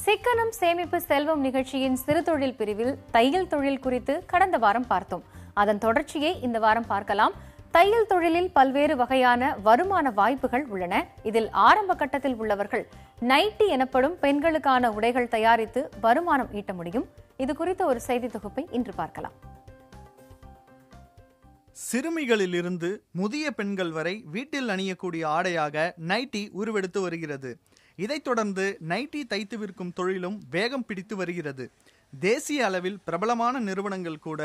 சிக்கனம் சேமிப்பு செல்வம் நிகழ்ச்சியின் சிறு தொழில் பிரிவில் தையல் தொழில் குறித்து கடந்த வாரம் பார்த்தோம். அதன் தொடர்ச்சியை இந்த வாரம் பார்க்கலாம். தையல் தொழிலில் பல்வேறு வகையான வருமான வாய்ப்புகள் உள்ளன. இதில் ஆரம்ப கட்டத்தில் உள்ளவர்கள் நைட்டி எனப்படும் பெண்களுக்கான உடைகள் தயாரித்து வருமானம் ஈட்ட முடியும். இது குறித்த ஒரு செய்தி தொகுப்பை இன்று பார்க்கலாம். சிறுமிகளிலிருந்து முதிய பெண்கள் வரை வீட்டில் அணியக்கூடிய ஆடையாக நைட்டி உருவெடுத்து வருகிறது. இதைத் தொடர்ந்து நைட்டி தைத்து விற்கும் தொழிலும் வேகம் பிடித்து வருகிறது. தேசிய அளவில் பிரபலமான நிறுவனங்கள் கூட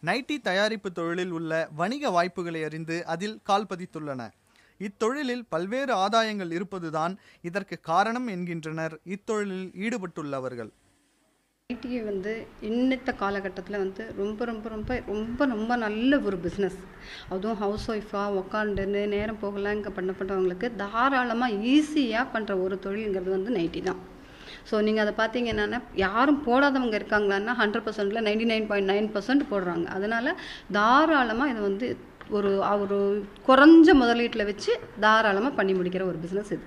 நைட்டி தயாரிப்பு தொழிலில் உள்ள வணிக வாய்ப்புகளை அறிந்து அதில் கால் பதித்துள்ளன. இத்தொழிலில் பல்வேறு ஆதாயங்கள் இருப்பதுதான் இதற்கு காரணம் என்கின்றனர் இத்தொழிலில் ஈடுபட்டுள்ளவர்கள். நைட்டி இன்னத்த காலகட்டத்தில் ரொம்ப ரொம்ப ரொம்ப ரொம்ப ரொம்ப நல்ல ஒரு பிஸ்னஸ். அதுவும் ஹவுஸ் ஒய்ஃபாக உக்காண்டுன்னு நேரம் போகலாம் இங்கே பண்ணப்பட்டவங்களுக்கு தாராளமாக ஈஸியாக பண்ணுற ஒரு தொழிலுங்கிறது நைட்டி தான். ஸோ நீங்கள் அதை பார்த்தீங்கன்னா யாரும் போடாதவங்க இருக்காங்களான்னா 100%ல் 99.9% போடுறாங்க. அதனால் தாராளமாக இது ஒரு குறைஞ்ச முதலீட்டில் வச்சு தாராளமாக பண்ணி முடிக்கிற ஒரு பிஸ்னஸ் இது.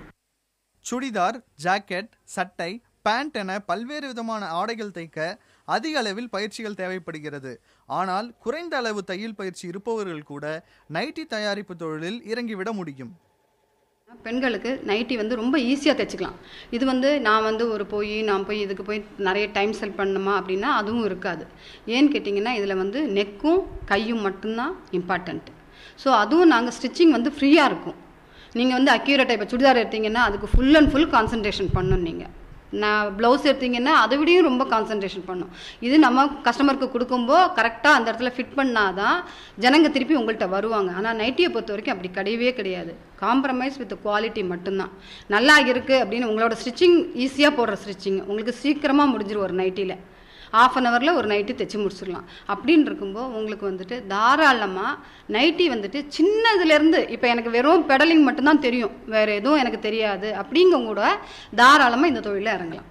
சுடிதார், ஜாக்கெட், சட்டை, பேண்ட் என பல்வேறு விதமான ஆடைகள் தைக்க அதிக அளவில் பயிற்சிகள் தேவைப்படுகிறது. ஆனால் குறைந்த அளவு தையல் பயிற்சி இருப்பவர்கள் கூட நைட்டி தயாரிப்பு தொழிலில் இறங்கிவிட முடியும். பெண்களுக்கு நைட்டி ரொம்ப ஈஸியாக தைச்சிக்கலாம். இது நான் போய் இதுக்கு போய் நிறைய டைம் செல் பண்ணணுமா அப்படின்னா அதுவும் இருக்காது. ஏன்னு கேட்டிங்கன்னா இதில் நெக்கும் கையும் மட்டும்தான் இம்பார்ட்டண்ட். ஸோ அதுவும் நாங்கள் ஸ்டிச்சிங் ஃப்ரீயாக இருக்கும். நீங்கள் அக்யூரேட்டாக இப்போ சுடிதார் எடுத்தீங்கன்னா அதுக்கு ஃபுல் அண்ட் ஃபுல் கான்சன்ட்ரேஷன் பண்ணணும். நீங்கள் நான் ப்ளவுஸ் எடுத்தீங்கன்னா அதை விடையும் ரொம்ப கான்சன்ட்ரேஷன் பண்ணும். இது நம்ம கஸ்டமருக்கு கொடுக்கும்போது கரெக்டாக அந்த இடத்துல ஃபிட் பண்ணாதான் ஜனங்க திருப்பி உங்கள்கிட்ட வருவாங்க. ஆனால் நைட்டியை பொறுத்த வரைக்கும் அப்படி கிடையவே கிடையாது. காம்ப்ரமைஸ் வித் குவாலிட்டி மட்டும்தான். நல்லா இருக்குது அப்படின்னு உங்களோட ஸ்டிச்சிங் ஈஸியாக போடுற ஸ்டிச்சிங் உங்களுக்கு சீக்கிரமாக முடிஞ்சிடும். ஒரு நைட்டியில் 1/2 hourல ஒரு நைட்டி தைச்சி முடிச்சிடலாம். அப்படின்னு இருக்கும்போது உங்களுக்கு தாராளமாக நைட்டி சின்னதுலேருந்து இப்போ எனக்கு வெறும் பெடலிங் மட்டும்தான் தெரியும், வேறு எதுவும் எனக்கு தெரியாது அப்படிங்க கூட தாராளமாக இந்த தொழிலில் இறங்கலாம்.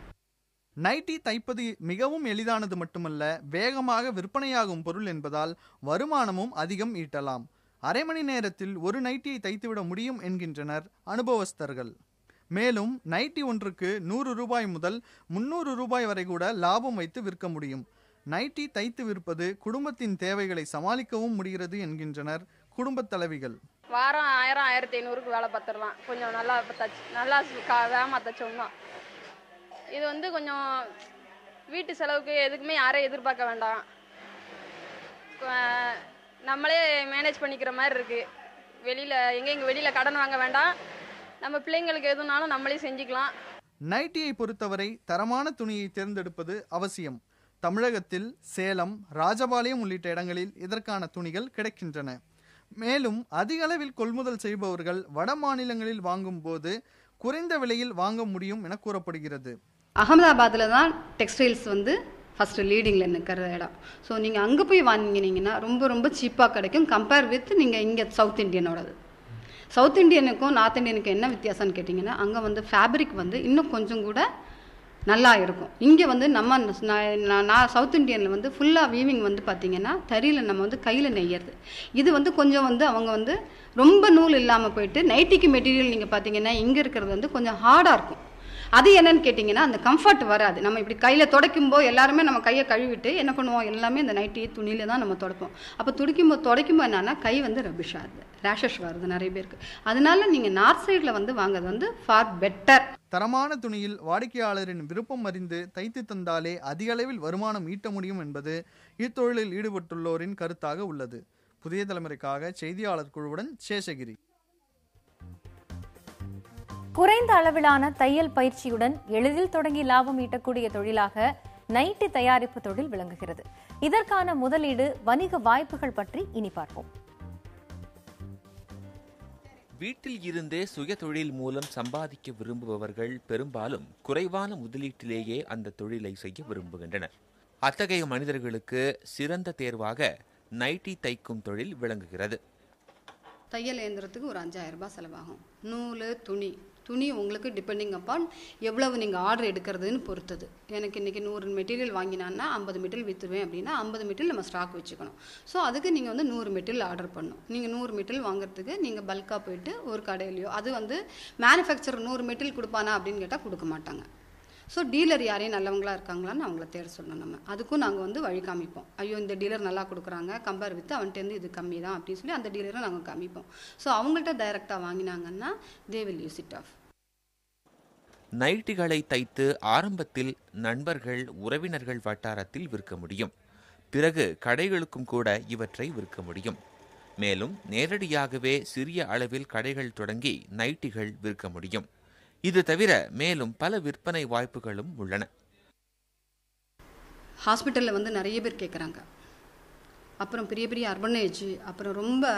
நைட்டி தைப்பது மிகவும் எளிதானது மட்டுமல்ல, வேகமாக விற்பனையாகும் பொருள் என்பதால் வருமானமும் அதிகம் ஈட்டலாம். அரை மணி நேரத்தில் ஒரு நைட்டியை தைத்துவிட முடியும் என்கின்றனர் அனுபவஸ்தர்கள். மேலும் நைட்டி ஒன்றுக்கு 100 ரூபாய் முதல் 300 ரூபாய் வரை கூட லாபம் வைத்து விற்க முடியும். நைட்டி தைத்து விற்பது குடும்பத்தின் தேவைகளை சமாளிக்கவும் முடிகிறது என்கின்றனர் குடும்பத் தலைவிகள். வாரம் 1000-1500க்கு வேலை பார்த்துடலாம். கொஞ்சம் நல்லா வேகமாக தைச்சோம்னா இது கொஞ்சம் வீட்டு செலவுக்கு எதுக்குமே யாரையும் எதிர்பார்க்க வேண்டாம். நம்மளே மேனேஜ் பண்ணிக்கிற மாதிரி இருக்குது. வெளியில் கடன் வாங்க வேண்டாம். நம்ம பிள்ளைங்களுக்கு எதுனாலும் நம்மளே செஞ்சுக்கலாம். நைட்டியை பொறுத்தவரை தரமான துணியை தேர்ந்தெடுப்பது அவசியம். தமிழகத்தில் சேலம், ராஜபாளையம் உள்ளிட்ட இடங்களில் இதற்கான துணிகள் கிடைக்கின்றன. மேலும் அதிக அளவில் கொள்முதல் செய்பவர்கள் வட மாநிலங்களில் வாங்கும் போது குறைந்த விலையில் வாங்க முடியும் என கூறப்படுகிறது. அகமதாபாத்தில் தான் டெக்ஸ்டைல்ஸ் ஃபஸ்ட்டு லீடிங்கில் நிற்கிற இடம். ஸோ நீங்கள் அங்கே போய் வாங்கினீங்கன்னா ரொம்ப ரொம்ப சீப்பாக கிடைக்கும் கம்பேர் வித் நீங்கள் இங்கே சவுத் இண்டியனோடது. சவுத் இண்டியனுக்கும் நார்த் இண்டியனுக்கும் என்ன வித்தியாசம்னு கேட்டிங்கன்னா அங்கே ஃபேப்ரிக் இன்னும் கொஞ்சம் கூட நல்லா இருக்கும். இங்கே நான் சவுத் இண்டியனில் ஃபுல்லாக வீவிங் பார்த்தீங்கன்னா தறியில் நம்ம கையில் நெய்யறது. இது கொஞ்சம் அவங்க ரொம்ப நூல் இல்லாமல் போயிட்டு நைட்டிக்கு மெட்டீரியல் நீங்கள் பார்த்தீங்கன்னா இங்கே இருக்கிறது கொஞ்சம் ஹார்டாக இருக்கும். அது என்னன்னு கேட்டிங்கன்னா அந்த கம்ஃபர்ட் வராது. நம்ம இப்படி கையில் துடைக்கும்போது எல்லாருமே நம்ம கையை கழுவிட்டு என்ன பண்ணுவோம், எல்லாமே இந்த நைட்டி துணியில் தான் நம்ம துடைப்போம். அப்போ துடைக்கும்போது என்னன்னா கை ரபிஷ் ஆகுது, ரேஷஸ் வருது நிறைய பேருக்கு. அதனால நீங்கள் நார்த் சைடில் வாங்குறது ஃபார் பெட்டர். தரமான துணியில் வாடிக்கையாளரின் விருப்பம் அறிந்து தைத்து தந்தாலே அதிக அளவில் வருமானம் ஈட்ட முடியும் என்பது இத்தொழிலில் ஈடுபட்டுள்ளோரின் கருத்தாக உள்ளது. புதிய தலைமுறைக்காக செய்தியாளர் குழுவுடன் சேஷகிரி. குறைந்த அளவிலான தையல் பயிற்சியுடன் எளிதில் தொடங்கி லாபம் ஈட்டக்கூடிய தொழிலாக நைட்டி தயாரிப்பு தொழில் விளங்குகிறது. இதற்கான முதலீடு, வணிக வாய்ப்புகள் பற்றி இனி பார்ப்போம். வீட்டில் இருந்தே சுய தொழில் மூலம் சம்பாதிக்க விரும்புபவர்கள் பெரும்பாலும் குறைவான முதலீட்டிலேயே அந்த தொழிலை செய்ய விரும்புகின்றனர். அத்தகைய மனிதர்களுக்கு சிறந்த தேர்வாக நைட்டி தைக்கும் தொழில் விளங்குகிறது. தையல் இயந்திரத்துக்கு ஒரு 5000 ரூபாய் செலவாகும். நூல், துணி துணி உங்களுக்கு டிபெண்டிங் அப்பான் எவ்வளவு நீங்கள் ஆர்டர் எடுக்கிறதுன்னு பொறுத்தது. எனக்கு இன்றைக்கி 100 மெட்டீரியல் வாங்கினான்னா 50 மெட்டீரியல் விற்றுவேன் அப்படின்னா 50 மெட்டீரியல் நம்ம ஸ்டாக் வச்சுக்கணும். ஸோ அதுக்கு நீங்கள் வந்து 100 மெட்டீரியல் ஆர்டர் பண்ணணும். நீங்கள் 100 மெட்டீரியல் வாங்குறதுக்கு நீங்கள் பல்காக போயிட்டு ஒரு கடையிலையோ, அது வந்து மேனுஃபேக்சர் 100 மெட்டீரியல் கொடுப்பானா அப்படின்னு கேட்டால் கொடுக்க மாட்டாங்க. ஸோ டீலர் யாரையும் நல்லவங்களா இருக்காங்களான்னு அவங்கள தேட சொல்லணும். நம்ம அதுக்கும் நாங்கள் வந்து வழி காமிப்போம். ஐயோ இந்த டீலர் நல்லா கொடுக்குறாங்க, கம்பேர் வித்து அவன்கிட்டருந்து இது கம்மி தான் அப்படின்னு சொல்லி அந்த டீலரை நாங்கள் காமிப்போம். ஸோ அவங்கள்ட்ட டைரெக்டாக வாங்கினாங்கன்னா they will use it off. நைட்டிகளை தைத்து ஆரம்பத்தில் நண்பர்கள் உறவினர்கள் வட்டாரத்தில் விற்க முடியும். பிறகு கடைகளுக்கும் கூட இவற்றை விற்க முடியும். மேலும் நேரடியாகவே சிறிய அளவில் கடைகள் தொடங்கி நைட்டிகள் விற்க முடியும். இது தவிர மேலும் பல விற்பனை வாய்ப்புகளும் உள்ளன. ஹாஸ்பிட்டலில் வந்து நிறைய பேர் கேட்குறாங்க. அப்புறம் பெரிய பெரிய அர்பனேஜ், அப்புறம் ரொம்ப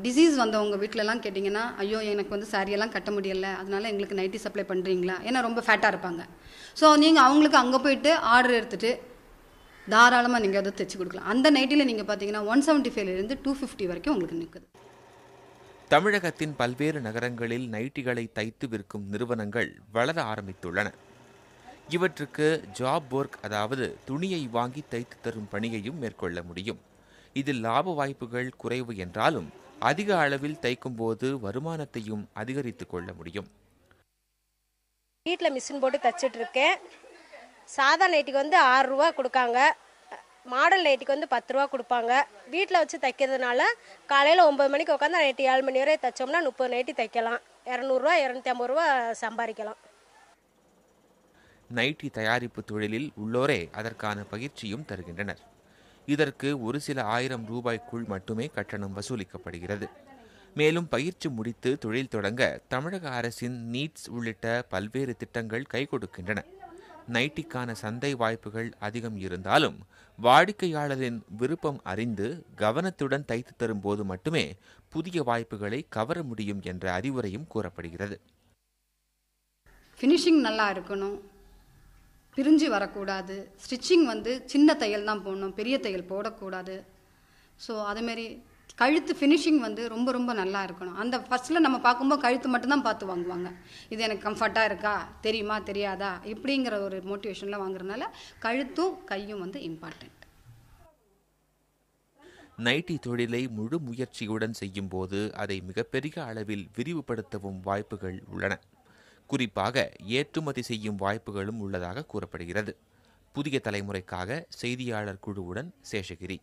டிசீஸ் வந்தவங்க வீட்டிலலாம் கேட்டிங்கன்னா, ஐயோ எனக்கு வந்து சாரியெல்லாம் கட்ட முடியலை, அதனால எங்களுக்கு நைட்டி சப்ளை பண்ணுறீங்களா, ஏன்னா ரொம்ப ஃபேட்டாக இருப்பாங்க. ஸோ நீங்கள் அவங்களுக்கு அங்கே போயிட்டு ஆர்டர் எடுத்துகிட்டு தாராளமாக நீங்கள் அதை தைச்சி கொடுக்கலாம். அந்த நைட்டியில் நீங்கள் பார்த்தீங்கன்னா 175 250 வரைக்கும் உங்களுக்கு நிற்குது. தமிழகத்தின் பல்வேறு நகரங்களில் நைட்டிகளை தைத்து விற்கும் நிறுவனங்கள் வளர ஆரம்பித்துள்ளன. இவற்றுக்கு ஜாப் ஒர்க், அதாவது துணியை வாங்கி தைத்து தரும் பணியையும் மேற்கொள்ள முடியும். இதில் லாப வாய்ப்புகள் குறைவு என்றாலும் அதிக அளவில் தைக்கும் போது வருமானத்தையும் அதிகரித்துக் கொள்ள முடியும். வீட்டில் மிஷின் போட்டு தைச்சிட்டு இருக்கேன். சாதா நைட்டிக்கு வந்து 6 ரூபா கொடுக்காங்க, மாடல் நைட்டிக்கு வந்து 10 ரூபா கொடுப்பாங்க. வீட்டில் வச்சு தைக்கிறதுனால காலையில் 9 மணிக்கு உட்காந்து நைட்டி 7 மணி வரை தைச்சோம்னா 30 நைட்டி தைக்கலாம். 200 ரூபா 250 ரூபா சம்பாதிக்கலாம். நைட்டி தயாரிப்பு தொழிலில் உள்ளோரே அதற்கான பயிற்சியும் தருகின்றனர். இதற்கு ஒரு சில 1000 ரூபாய்க்குள் மட்டுமே கட்டணம் வசூலிக்கப்படுகிறது. மேலும் பயிற்சி முடித்து தொழில் தொடங்க தமிழக அரசின் நீட்ஸ் உள்ளிட்ட பல்வேறு திட்டங்கள் கை கொடுக்கின்றன. நைட்டிக்கான சந்தை வாய்ப்புகள் அதிகம் இருந்தாலும் வாடிக்கையாளரின் விருப்பம் அறிந்து கவனத்துடன் தைத்து தரும் போது மட்டுமே புதிய வாய்ப்புகளை கவர முடியும் என்ற அறிவுரையும் கூறப்படுகிறது. ஃபினிஷிங் நல்லா இருக்கணும், பிரிஞ்சு வரக்கூடாது, ஸ்டிச்சிங் வந்து சின்ன தையல் தான் போடணும், பெரிய தையல் போடக்கூடாது. ஸோ அதுமாரி கழுத்து ஃபினிஷிங் வந்து ரொம்ப ரொம்ப நல்லா இருக்கணும். அந்த ஃபஸ்ட்டில் நம்ம பார்க்கும்போது கழுத்து மட்டும்தான் பார்த்து வாங்குவாங்க. இது எனக்கு கம்ஃபர்ட்டாக இருக்கா, தெரியுமா தெரியாதா, இப்படிங்கிற ஒரு மோட்டிவேஷனில் வாங்குறதுனால கழுத்தும் கையும் வந்து இம்பார்ட்டண்ட். நைட்டி தொழிலை முழு முயற்சியுடன் செய்யும் போது அதை மிகப்பெரிய அளவில் விரிவுபடுத்தவும் வாய்ப்புகள் உள்ளன. குறிப்பாக ஏற்றுமதி செய்யும் வாய்ப்புகளும் உள்ளதாக கூறப்படுகிறது. புதிய தலைமுறைக்காக செய்தியாளர் குழுவுடன் சேஷகிரி.